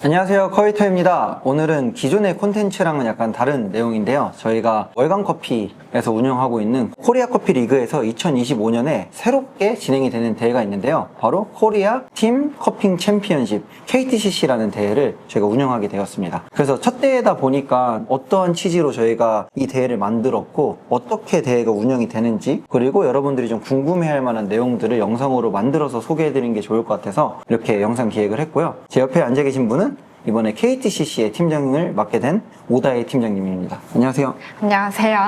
안녕하세요, 커이터입니다. 오늘은 기존의 콘텐츠랑은 약간 다른 내용인데요. 저희가 월간커피에서 운영하고 있는 코리아 커피 리그에서 2025년에 새롭게 진행이 되는 대회가 있는데요. 바로 코리아 팀 커핑 챔피언십 KTCC라는 대회를 저희가 운영하게 되었습니다. 그래서 첫 대회다 보니까 어떠한 취지로 저희가 이 대회를 만들었고 어떻게 대회가 운영이 되는지, 그리고 여러분들이 좀 궁금해할 만한 내용들을 영상으로 만들어서 소개해드리는 게 좋을 것 같아서 이렇게 영상 기획을 했고요. 제 옆에 앉아 계신 분은 이번에 KTCC의 팀장을 맡게 된 오다혜 팀장님입니다. 안녕하세요. 안녕하세요.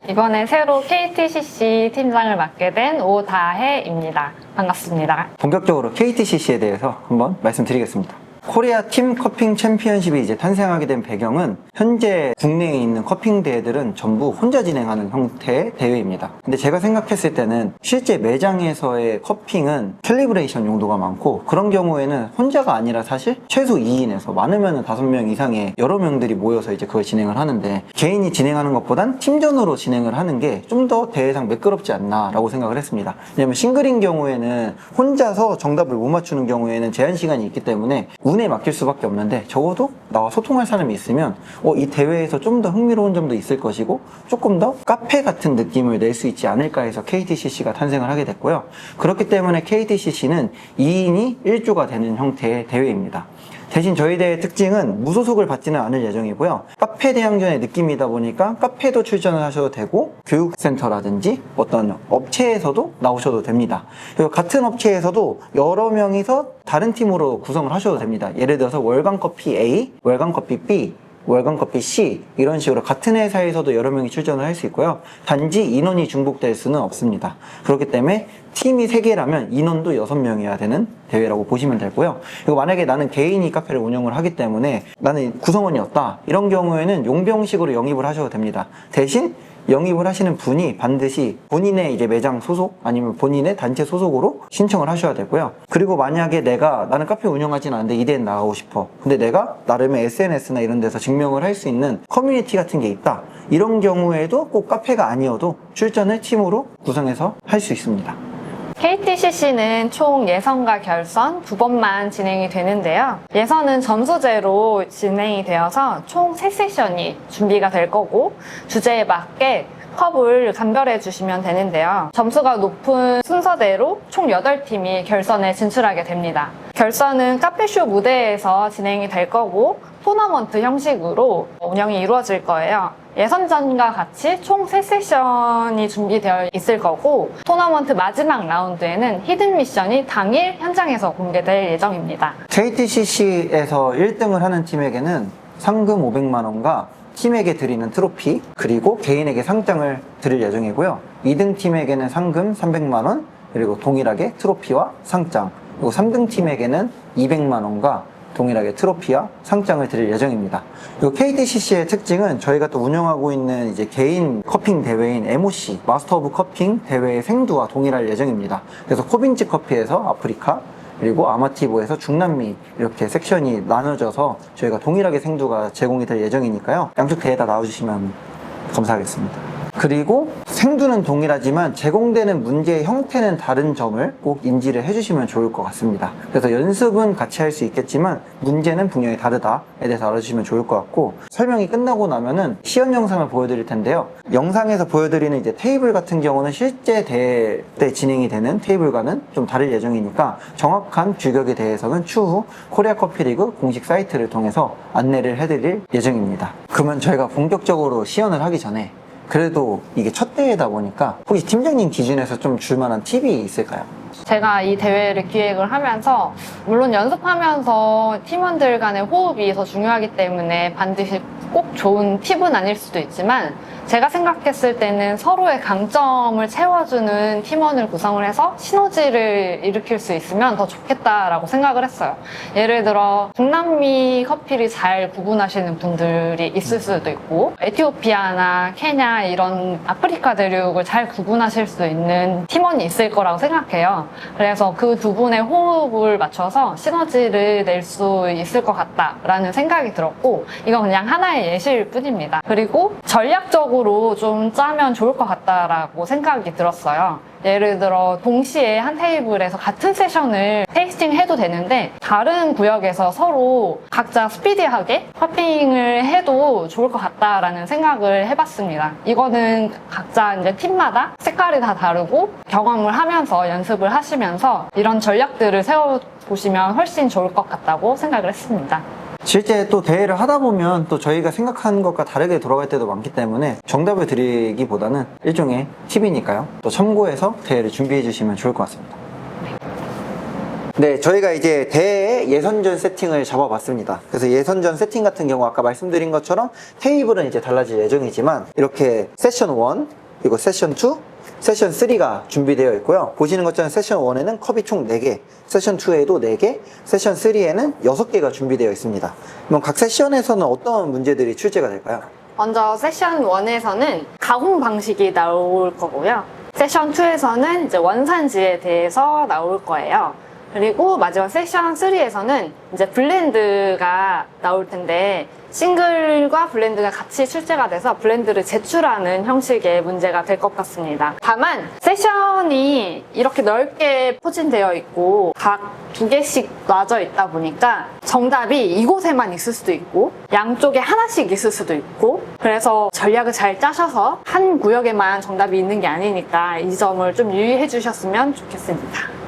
이번에 새로 KTCC 팀장을 맡게 된 오다혜입니다. 반갑습니다. 본격적으로 KTCC에 대해서 한번 말씀드리겠습니다. 코리아 팀 커핑 챔피언십이 이제 탄생하게 된 배경은 현재 국내에 있는 커핑 대회들은 전부 혼자 진행하는 형태의 대회입니다. 근데 제가 생각했을 때는 실제 매장에서의 커핑은 캘리브레이션 용도가 많고, 그런 경우에는 혼자가 아니라 사실 최소 2인에서 많으면 5명 이상의 여러 명들이 모여서 이제 그걸 진행을 하는데, 개인이 진행하는 것보단 팀전으로 진행을 하는 게 좀 더 대회상 매끄럽지 않나 라고 생각을 했습니다. 왜냐면 싱글인 경우에는 혼자서 정답을 못 맞추는 경우에는 제한 시간이 있기 때문에 운에 맡길 수밖에 없는데, 적어도 나와 소통할 사람이 있으면 이 대회에서 좀 더 흥미로운 점도 있을 것이고 조금 더 카페 같은 느낌을 낼 수 있지 않을까 해서 KTCC가 탄생을 하게 됐고요. 그렇기 때문에 KTCC는 2인이 1조가 되는 형태의 대회입니다. 대신 저희 대회 특징은 무소속을 받지는 않을 예정이고요. 카페 대항전의 느낌이다 보니까 카페도 출전을 하셔도 되고, 교육센터라든지 어떤 업체에서도 나오셔도 됩니다. 그리고 같은 업체에서도 여러 명이서 다른 팀으로 구성을 하셔도 됩니다. 예를 들어서 월간커피 A, 월간커피 B, 월간커피 C, 이런 식으로 같은 회사에서도 여러 명이 출전을 할 수 있고요. 단지 인원이 중복될 수는 없습니다. 그렇기 때문에 팀이 3개라면 인원도 6명이어야 되는 대회라고 보시면 되고요. 그리고 만약에 나는 개인이 카페를 운영을 하기 때문에 나는 구성원이었다, 이런 경우에는 용병식으로 영입을 하셔도 됩니다. 대신 영입을 하시는 분이 반드시 본인의 이제 매장 소속 아니면 본인의 단체 소속으로 신청을 하셔야 되고요. 그리고 만약에 나는 카페 운영하진 않는데 이 대회에 나가고 싶어. 근데 내가 나름의 SNS나 이런 데서 증명을 할 수 있는 커뮤니티 같은 게 있다. 이런 경우에도 꼭 카페가 아니어도 출전을 팀으로 구성해서 할 수 있습니다. KTCC는 총 예선과 결선 2번만 진행이 되는데요. 예선은 점수제로 진행이 되어서 총 3세션이 준비가 될 거고, 주제에 맞게 컵을 감별해 주시면 되는데요. 점수가 높은 순서대로 총 8팀이 결선에 진출하게 됩니다. 결선은 카페쇼 무대에서 진행이 될 거고, 토너먼트 형식으로 운영이 이루어질 거예요. 예선전과 같이 총 3세션이 준비되어 있을 거고, 토너먼트 마지막 라운드에는 히든 미션이 당일 현장에서 공개될 예정입니다. KTCC에서 1등을 하는 팀에게는 상금 500만 원과 팀에게 드리는 트로피, 그리고 개인에게 상장을 드릴 예정이고요. 2등 팀에게는 상금 300만 원, 그리고 동일하게 트로피와 상장, 그리고 3등 팀에게는 200만 원과 동일하게 트로피와 상장을 드릴 예정입니다. 그리고 KTCC의 특징은 저희가 또 운영하고 있는 이제 개인 커핑 대회인 MOC, 마스터 오브 커핑 대회의 생두와 동일할 예정입니다. 그래서 코빈츠 커피에서 아프리카, 그리고 아마티보에서 중남미, 이렇게 섹션이 나눠져서 저희가 동일하게 생두가 제공이 될 예정이니까요. 양쪽 대회에 나와주시면 감사하겠습니다. 그리고 생두는 동일하지만 제공되는 문제의 형태는 다른 점을 꼭 인지를 해주시면 좋을 것 같습니다. 그래서 연습은 같이 할 수 있겠지만 문제는 분명히 다르다에 대해서 알아주시면 좋을 것 같고, 설명이 끝나고 나면은 시연 영상을 보여드릴 텐데요. 영상에서 보여드리는 이제 테이블 같은 경우는 실제 대회 때 진행이 되는 테이블과는 좀 다를 예정이니까 정확한 규격에 대해서는 추후 코리아 커피 리그 공식 사이트를 통해서 안내를 해드릴 예정입니다. 그러면 저희가 본격적으로 시연을 하기 전에, 그래도 이게 첫 대회다 보니까 혹시 팀장님 기준에서 좀 줄만한 팁이 있을까요? 제가 이 대회를 기획을 하면서, 물론 연습하면서 팀원들 간의 호흡이 더 중요하기 때문에 반드시 꼭 좋은 팁은 아닐 수도 있지만, 제가 생각했을 때는 서로의 강점을 채워주는 팀원을 구성을 해서 시너지를 일으킬 수 있으면 더 좋겠다라고 생각을 했어요. 예를 들어 중남미 커피를 잘 구분하시는 분들이 있을 수도 있고, 에티오피아나 케냐 이런 아프리카 대륙을 잘 구분하실 수 있는 팀원이 있을 거라고 생각해요. 그래서 그 두 분의 호흡을 맞춰서 시너지를 낼 수 있을 것 같다라는 생각이 들었고, 이건 그냥 하나의 하나의 예시일 뿐입니다. 그리고 전략적으로 좀 짜면 좋을 것 같다라고 생각이 들었어요. 예를 들어 동시에 한 테이블에서 같은 세션을 테이스팅 해도 되는데 다른 구역에서 서로 각자 스피디하게 커핑을 해도 좋을 것 같다라는 생각을 해봤습니다. 이거는 각자 이제 팀마다 색깔이 다 다르고 경험을 하면서 연습을 하시면서 이런 전략들을 세워보시면 훨씬 좋을 것 같다고 생각을 했습니다. 실제 또 대회를 하다 보면 또 저희가 생각하는 것과 다르게 돌아갈 때도 많기 때문에 정답을 드리기보다는 일종의 팁이니까요. 또 참고해서 대회를 준비해 주시면 좋을 것 같습니다. 네, 저희가 이제 대회 예선전 세팅을 잡아봤습니다. 그래서 예선전 세팅 같은 경우 아까 말씀드린 것처럼 테이블은 이제 달라질 예정이지만 이렇게 세션 1, 그리고 세션 2, 세션 3가 준비되어 있고요. 보시는 것처럼 세션 1에는 컵이 총 4개, 세션 2에도 4개, 세션 3에는 6개가 준비되어 있습니다. 그럼 각 세션에서는 어떤 문제들이 출제가 될까요? 먼저 세션 1에서는 가공 방식이 나올 거고요. 세션 2에서는 이제 원산지에 대해서 나올 거예요. 그리고 마지막 세션 3에서는 이제 블렌드가 나올 텐데 싱글과 블렌드가 같이 출제가 돼서 블렌드를 제출하는 형식의 문제가 될 것 같습니다. 다만 세션이 이렇게 넓게 포진되어 있고 각 2개씩 놔져 있다 보니까 정답이 이곳에만 있을 수도 있고 양쪽에 하나씩 있을 수도 있고 그래서 전략을 잘 짜셔서 한 구역에만 정답이 있는 게 아니니까 이 점을 좀 유의해 주셨으면 좋겠습니다.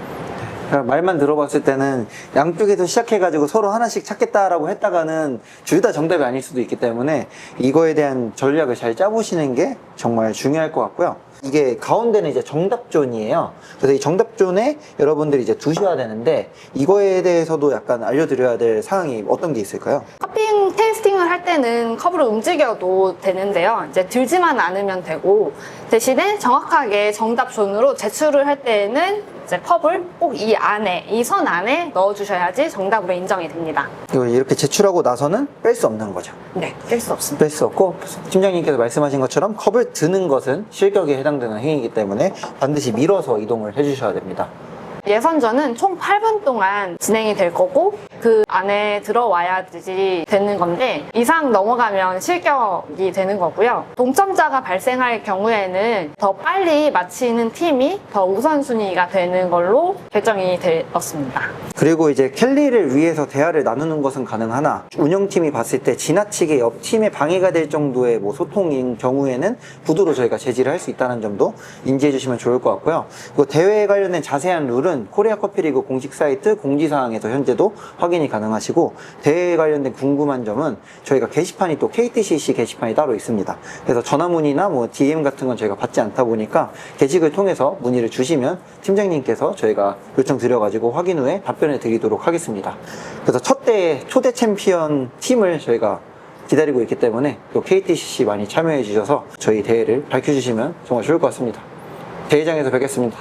말만 들어봤을 때는 양쪽에서 시작해가지고 서로 하나씩 찾겠다라고 했다가는 둘 다 정답이 아닐 수도 있기 때문에 이거에 대한 전략을 잘 짜보시는 게 정말 중요할 것 같고요. 이게 가운데는 이제 정답존이에요. 그래서 이 정답존에 여러분들이 이제 두셔야 되는데 이거에 대해서도 약간 알려드려야 될 사항이 어떤 게 있을까요? 커핑 테이스팅을 할 때는 컵을 움직여도 되는데요. 이제 들지만 않으면 되고 대신에 정확하게 정답존으로 제출을 할 때에는 이제 컵을 꼭 이 안에, 이 선 안에 넣어주셔야지 정답으로 인정이 됩니다. 이걸 이렇게 제출하고 나서는 뺄 수 없는 거죠. 네, 뺄 수 없습니다. 뺄 수 없고 팀장님께서 말씀하신 것처럼 컵을 드는 것은 실격에 해당되는 행위이기 때문에 반드시 밀어서 이동을 해주셔야 됩니다. 예선전은 총 8분 동안 진행이 될 거고 그 안에 들어와야지 되는 건데 이상 넘어가면 실격이 되는 거고요. 동점자가 발생할 경우에는 더 빨리 마치는 팀이 더 우선순위가 되는 걸로 결정이 되었습니다. 그리고 이제 캘리를 위해서 대화를 나누는 것은 가능하나 운영팀이 봤을 때 지나치게 옆 팀에 방해가 될 정도의 뭐 소통인 경우에는 부두로 저희가 제지를 할 수 있다는 점도 인지해 주시면 좋을 것 같고요. 그리고 대회에 관련된 자세한 룰은 코리아 커피리그 공식 사이트 공지사항에서 현재도 확인이 가능하시고 대회에 관련된 궁금한 점은 저희가 게시판이 또 KTCC 게시판이 따로 있습니다. 그래서 전화문의나 뭐 DM 같은 건 저희가 받지 않다 보니까 게시글 통해서 문의를 주시면 팀장님께서 저희가 요청 드려가지고 확인 후에 답변을 드리도록 하겠습니다. 그래서 첫 대회 초대 챔피언 팀을 저희가 기다리고 있기 때문에 또 KTCC 많이 참여해 주셔서 저희 대회를 밝혀주시면 정말 좋을 것 같습니다. 대회장에서 뵙겠습니다.